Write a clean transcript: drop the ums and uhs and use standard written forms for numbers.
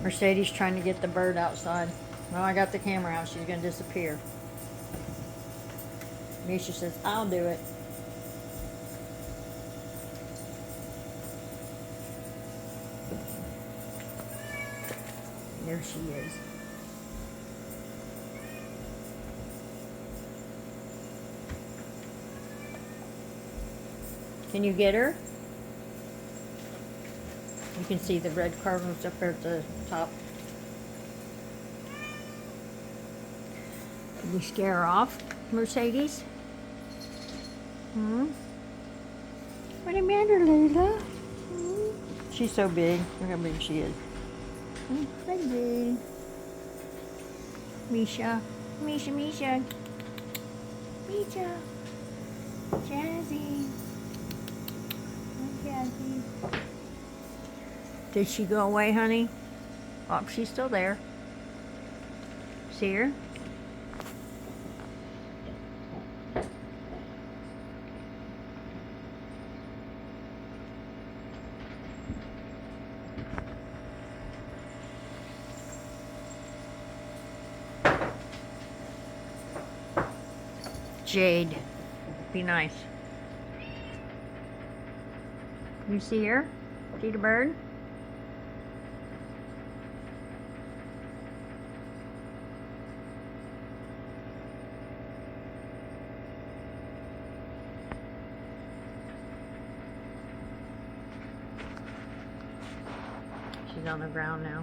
Mercedes trying to get the bird outside. Well, I got the camera out. She's going to disappear. Misha says, I'll do it. There she is. Can you get her? You can see the red cardinals up there at the top. Did we scare her off, Mercedes? What the matter, Layla? She's so big. Look how big she is. Baby. Misha. Misha, Misha. Misha. Jazzy. Jazzy. Did she go away, honey? Oh, she's still there. See her? Jade. Be nice. You see her? See the bird? She's on the ground now.